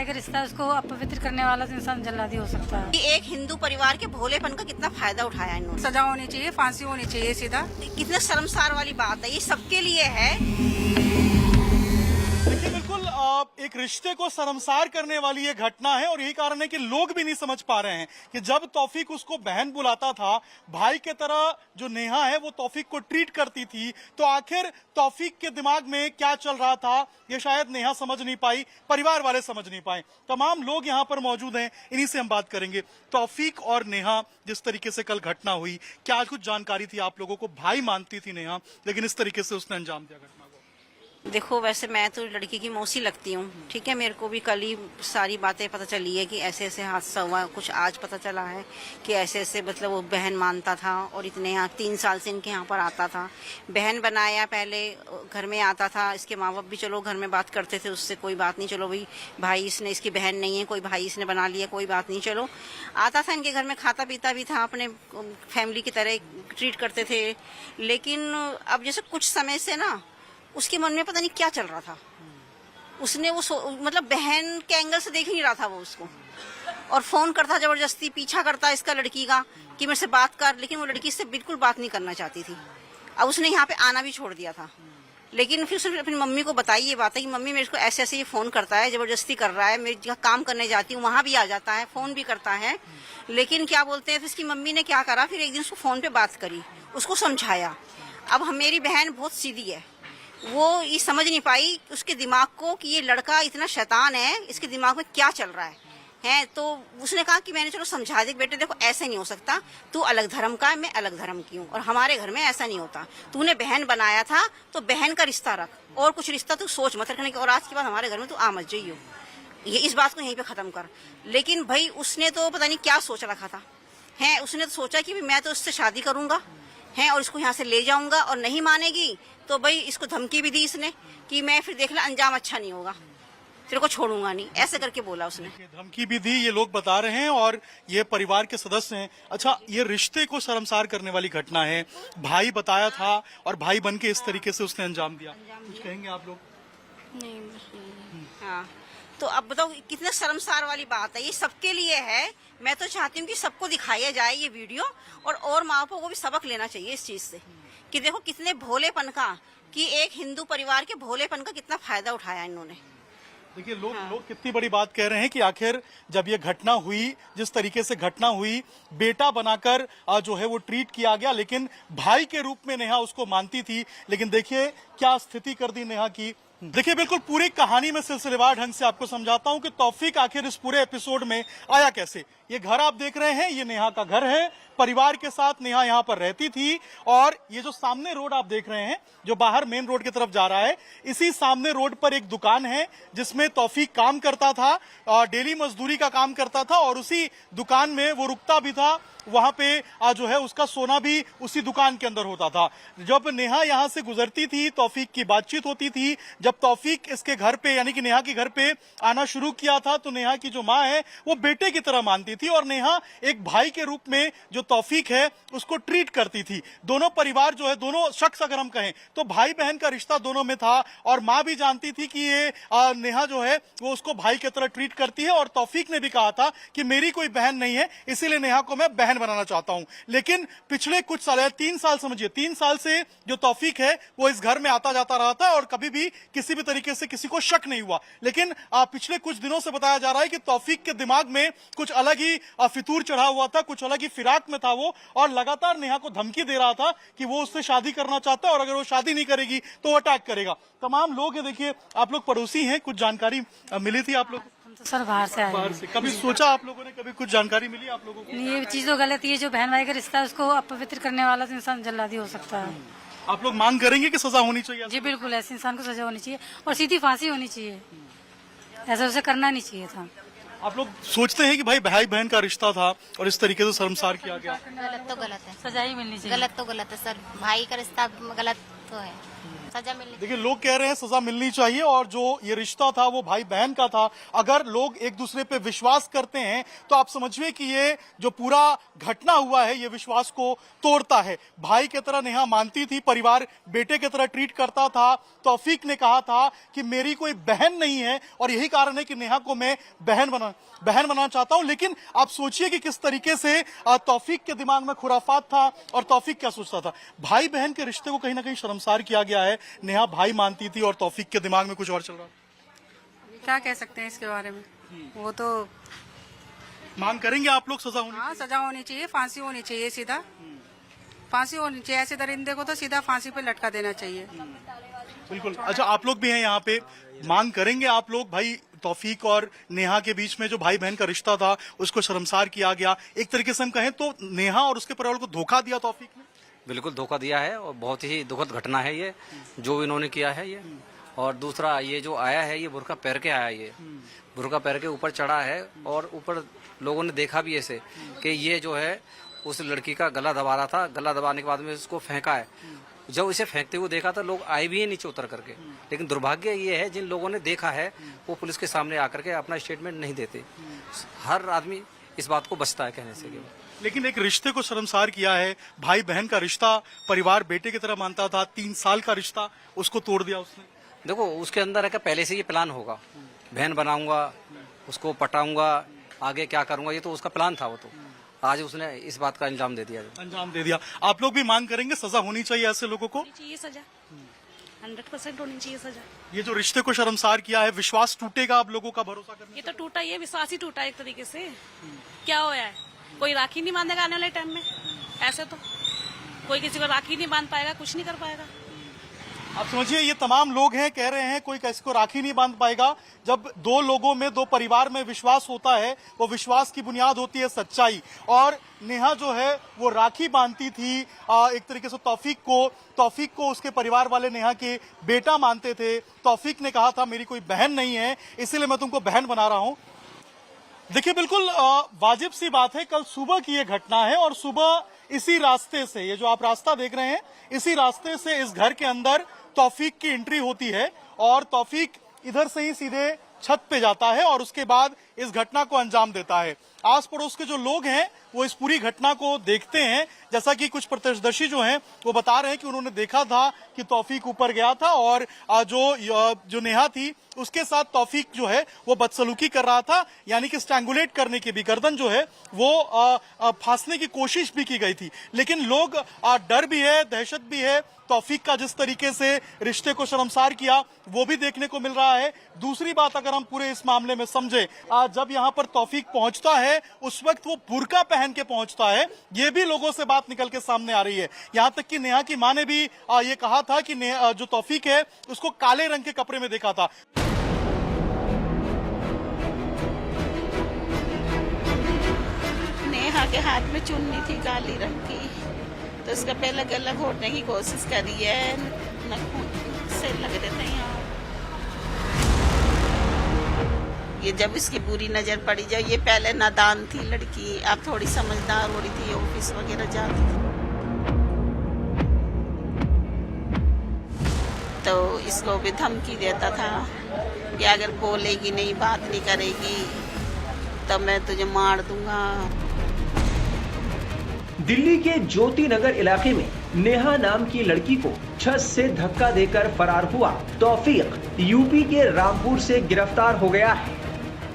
भाई का रिश्ता है उसको अपवित्र करने वाला तो इंसान जल्लादी हो सकता है। एक हिंदू परिवार के भोलेपन का कितना फायदा उठाया इन्होंने। सजा होनी चाहिए, फांसी होनी चाहिए सीधा। कितने शर्मसार वाली बात है, ये सबके लिए है। देखिए बिल्कुल एक रिश्ते को शर्मसार करने वाली ये घटना है और यही कारण है कि लोग भी नहीं समझ पा रहे हैं कि जब तौफीक उसको बहन बुलाता था, भाई के तरह जो नेहा है वो तौफीक को ट्रीट करती थी, तो आखिर तौफीक के दिमाग में क्या चल रहा था ये शायद नेहा समझ नहीं पाई, परिवार वाले समझ नहीं पाए। तमाम लोग यहाँ पर मौजूद हैं, इन्हीं से हम बात करेंगे। तौफीक और नेहा जिस तरीके से कल घटना हुई, क्या कुछ जानकारी थी आप लोगों को? भाई मानती थी नेहा, लेकिन इस तरीके से उसने अंजाम दिया घटना को। देखो वैसे मैं तो लड़की की मौसी लगती हूँ, ठीक है। मेरे को भी कल ही सारी बातें पता चली है कि ऐसे ऐसे हादसा हुआ। कुछ आज पता चला है कि ऐसे ऐसे मतलब वो बहन मानता था और इतने यहाँ 3 साल से इनके यहाँ पर आता था। बहन बनाया, पहले घर में आता था। इसके माँ बाप भी चलो घर में बात करते थे उससे, कोई बात नहीं, चलो भाई इसने, इसकी बहन नहीं है, कोई भाई इसने बना लिया, कोई बात नहीं, चलो आता था इनके घर में, खाता पीता भी था, अपने फैमिली की तरह ट्रीट करते थे। लेकिन अब जैसे कुछ समय से ना उसके मन में पता नहीं क्या चल रहा था। उसने वो मतलब बहन के एंगल से देख नहीं रहा था वो उसको, और फोन करता, जबरदस्ती पीछा करता इसका लड़की का कि मेरे से बात कर, लेकिन वो लड़की से बिल्कुल बात नहीं करना चाहती थी। अब उसने यहाँ पे आना भी छोड़ दिया था। लेकिन फिर उसने अपनी मम्मी को बताई ये बात है कि मम्मी मेरे को ऐसे ऐसे ये फोन करता है, जबरदस्ती कर रहा है, मैं जहाँ काम करने जाती हूँ वहां भी आ जाता है, फोन भी करता है। लेकिन क्या बोलते हैं, फिर उसकी मम्मी ने क्या करा, फिर एक दिन उसको फोन पे बात करी, उसको समझाया। अब मेरी बहन बहुत सीधी है, वो ये समझ नहीं पाई उसके दिमाग को कि ये लड़का इतना शैतान है, इसके दिमाग में क्या चल रहा है। तो उसने कहा कि मैंने चलो समझा दे, बेटे देखो ऐसे नहीं हो सकता, तू अलग धर्म का है, मैं अलग धर्म की हूँ, और हमारे घर में ऐसा नहीं होता। तूने बहन बनाया था तो बहन का रिश्ता रख, और कुछ रिश्ता तू सोच मत रखने की, और आज के बाद हमारे घर में तू आ मत जाइयो। ये इस बात को यहीं पे खत्म कर। लेकिन भाई उसने तो पता नहीं क्या सोच रखा था, है उसने तो सोचा कि मैं तो उससे शादी करूंगा है और इसको यहाँ से ले जाऊंगा, और नहीं मानेगी तो भाई इसको धमकी भी दी इसने कि मैं फिर देख ले अंजाम अच्छा नहीं होगा, तेरे को छोड़ूंगा नहीं, ऐसे करके बोला उसने। धमकी भी दी, ये लोग बता रहे हैं और ये परिवार के सदस्य हैं। अच्छा, ये रिश्ते को शर्मसार करने वाली घटना है। भाई बताया था और भाई बन के इस तरीके से उसने अंजाम दिया। कुछ कहेंगे आप लोग? नहीं, हाँ, तो अब बताओ कितने शर्मसार वाली बात है, ये सबके लिए है। मैं तो चाहती हूँ कि सबको दिखाया जाए ये वीडियो, और माँ बापों को भी सबक लेना चाहिए इस चीज से कि देखो कितने भोलेपन का, कि एक हिंदू परिवार के भोलेपन का कितना फायदा उठाया इन्होंने। देखिए लोग कितनी बड़ी बात कह रहे हैं कि आखिर जब ये घटना हुई, जिस तरीके से घटना हुई, बेटा बनाकर जो है वो ट्रीट किया गया, लेकिन भाई के रूप में नेहा उसको मानती थी। लेकिन देखिए क्या स्थिति कर दी नेहा की। देखिए बिल्कुल पूरी कहानी में सिलसिलेवार ढंग से आपको समझाता हूं कि तौफीक आखिर इस पूरे एपिसोड में आया कैसे। ये घर आप देख रहे हैं, ये नेहा का घर है। परिवार के साथ नेहा यहाँ पर रहती थी, और ये जो सामने रोड आप देख रहे हैं, जो बाहर मेन रोड की तरफ जा रहा है, इसी सामने रोड पर एक दुकान है जिसमें तौफीक काम करता था, डेली मजदूरी का काम करता था, और उसी दुकान में वो रुकता भी था। वहां पे जो है उसका सोना भी उसी दुकान के अंदर होता था। जब नेहा यहाँ से गुजरती थी, तौफीक की बातचीत होती थी। जब तौफीक इसके घर पे यानी कि नेहा के घर पे आना शुरू किया था, तो नेहा की जो माँ है वो बेटे की तरह मानती थी, और नेहा एक भाई के रूप में जो तौफीक है उसको ट्रीट करती थी। दोनों परिवार जो है, दोनों शख्स अगर हम कहें तो भाई बहन का रिश्ता दोनों में था, और माँ भी जानती थी कि ये नेहा जो है वो उसको भाई की तरह ट्रीट करती है। और तौफीक ने भी कहा था कि मेरी कोई बहन नहीं है, इसीलिए नेहा को मैं बहन बनाना चाहता हूं। लेकिन पिछले कुछ साल, 3 साल समझिए, 3 साल से जो तौफीक है वो इस घर में आता जाता रहा था, और कभी भी किसी भी तरीके से किसी को शक नहीं हुआ। लेकिन पिछले कुछ दिनों से बताया जा रहा है कि तौफीक के दिमाग में कुछ अलग ही फितूर चढ़ा हुआ था, कुछ अलग ही फिराक में था वो, और लगातार नेहा को धमकी दे रहा था कि वो उससे शादी करना चाहता है, और अगर वो शादी नहीं करेगी तो वो अटैक करेगा। तमाम लोग हैं, देखिए आप लोग पड़ोसी हैं, कुछ जानकारी मिली थी आप लोग? तो सर बाहर से आए बाहर से कभी सोचा आप लोगों ने, कभी कुछ जानकारी मिली आप लोगों को? ये चीज तो गलत ही है, जो बहन भाई का रिश्ता है उसको अपवित्र करने वाला तो इंसान जल्लादी हो सकता है। आप लोग मांग करेंगे कि सजा होनी चाहिए? जी बिल्कुल, ऐसे इंसान को सजा होनी चाहिए और सीधी फांसी होनी चाहिए। ऐसा उसे करना नहीं चाहिए था। आप लोग सोचते हैं कि भाई बहन का रिश्ता था और इस तरीके से शर्मसार किया गया? गलत तो गलत है, सजा ही मिलनी चाहिए। गलत तो गलत है सर, भाई का रिश्ता गलत तो है। सजा मिलनी। देखिए, लोग कह रहे हैं सजा मिलनी चाहिए, और जो ये रिश्ता था वो भाई बहन का था। अगर लोग एक दूसरे पे विश्वास करते हैं तो आप समझिए कि ये जो पूरा घटना हुआ है ये विश्वास को तोड़ता है। भाई की तरह नेहा मानती थी, परिवार बेटे की तरह ट्रीट करता था। तौफीक ने कहा था कि मेरी कोई बहन नहीं है और यही कारण है कि नेहा को मैं बहन बनाना चाहता हूं। लेकिन आप सोचिए कि किस तरीके से तौफीक के दिमाग में खुराफात था और तौफीक क्या सोचता था। भाई बहन के रिश्ते को कहीं ना कहीं शर्मसार किया गया है। नेहा भाई मानती थी और तौफीक के दिमाग में कुछ और चल रहा था। क्या कह सकते हैं इसके बारे में। वो तो मांग करेंगे आप लोग सजा होनी? हाँ, सजा होनी चाहिए, फांसी होनी चाहिए, सीधा फांसी होनी चाहिए। ऐसे दरिंदे को तो सीधा फांसी पे लटका देना चाहिए। बिल्कुल। अच्छा, आप लोग भी हैं यहाँ पे, मांग करेंगे आप लोग भाई तौफीक और नेहा के बीच में जो भाई बहन का रिश्ता था उसको शर्मसार किया गया, एक तरीके से हम कहें तो नेहा और उसके परिवार को धोखा दिया तौफीक ने? बिल्कुल धोखा दिया है और बहुत ही दुखद घटना है ये जो इन्होंने किया है ये। और दूसरा ये जो आया है ये बुर्का पहन के आया, ये बुर्का पहन के ऊपर चढ़ा है और ऊपर लोगों ने देखा भी ऐसे कि ये जो है उस लड़की का गला दबा रहा था। गला दबाने के बाद में इसको फेंका है। जब इसे फेंकते हुए देखा तो लोग आए भी हैं नीचे उतर करके, लेकिन दुर्भाग्य ये है जिन लोगों ने देखा है वो पुलिस के सामने आकर के अपना स्टेटमेंट नहीं देते। हर आदमी इस बात को बचता है कहने से। लेकिन एक रिश्ते को शर्मसार किया है। भाई बहन का रिश्ता परिवार बेटे की तरह मानता था, 3 साल का रिश्ता उसको तोड़ दिया उसने। देखो उसके अंदर है कि पहले से ये प्लान होगा, बहन बनाऊंगा, उसको पटाऊंगा, आगे क्या करूंगा, ये तो उसका प्लान था। वो तो आज उसने इस बात का अंजाम दे दिया। आप लोग भी मांग करेंगे सजा होनी चाहिए ऐसे लोगों को? चाहिए सजा, 100% होनी चाहिए सजा। ये जो रिश्ते को शर्मसार किया है, विश्वास टूटेगा आप लोगों का भरोसा करने? ये तो टूटा ही है, विश्वास ही टूटा एक तरीके से। क्या होया है, कोई राखी नहीं बांधेगा आने वाले टाइम में। ऐसे तो कोई किसी को राखी नहीं बांध पाएगा, कुछ नहीं कर पाएगा। आप समझिए, ये तमाम लोग हैं, कह रहे हैं कोई किसी को राखी नहीं बांध पाएगा। जब 2 लोगों में, 2 परिवार में विश्वास होता है, वो विश्वास की बुनियाद होती है सच्चाई। और नेहा जो है वो राखी बांधती थी एक तरीके से तौफीक को उसके परिवार वाले नेहा के बेटा मानते थे। तौफीक ने कहा था मेरी कोई बहन नहीं है, इसीलिए मैं तुमको बहन बना रहा हूं। देखिए, बिल्कुल वाजिब सी बात है, कल सुबह की ये घटना है और सुबह इसी रास्ते से, ये जो आप रास्ता देख रहे हैं, इसी रास्ते से इस घर के अंदर तौफीक की एंट्री होती है और तौफीक इधर से ही सीधे छत पे जाता है और उसके बाद इस घटना को अंजाम देता है। आस पड़ोस के जो लोग हैं वो इस पूरी घटना को देखते हैं। जैसा कि कुछ प्रत्यक्षदर्शी जो हैं वो बता रहे हैं कि उन्होंने देखा था कि तौफीक ऊपर गया था और जो नेहा थी उसके साथ तौफीक जो है वो बदसलूकी कर रहा था, यानी कि स्ट्रैंगुलेट करने की भी, गर्दन जो है वो फांसने की कोशिश भी की गई थी। लेकिन लोग डर भी है, दहशत भी है। तौफीक का जिस तरीके से रिश्ते को शर्मसार किया वो भी देखने को मिल रहा है। दूसरी बात अगर हम पूरे इस मामले में समझे, जब यहाँ पर तौफीक पहुंचता है उस वक्त वो बुर्का पहन के पहुंचता है, ये भी लोगों से बात निकल के सामने आ रही है। यहाँ तक कि नेहा की मां ने भी ये कहा था कि जो तौफीक है उसको काले रंग के कपड़े में देखा था। नेहा के हाथ में चुन्नी थी काली रंग की, तो उसका पहले गला घोटने की कोशिश करी है, नखून से लग रहे थे यहाँ। ये जब इसकी बुरी नजर पड़ी, जब ये पहले नादान थी लड़की, अब थोड़ी समझदार हो रही थी, ऑफिस वगैरह जाती थी, तो इसको भी धमकी देता था कि अगर बोलेगी नहीं, बात नहीं करेगी तो मैं तुझे मार दूंगा। दिल्ली के ज्योति नगर इलाके में नेहा नाम की लड़की को छत से धक्का देकर फरार हुआ तौफीक यूपी के रामपुर से गिरफ्तार हो गया है।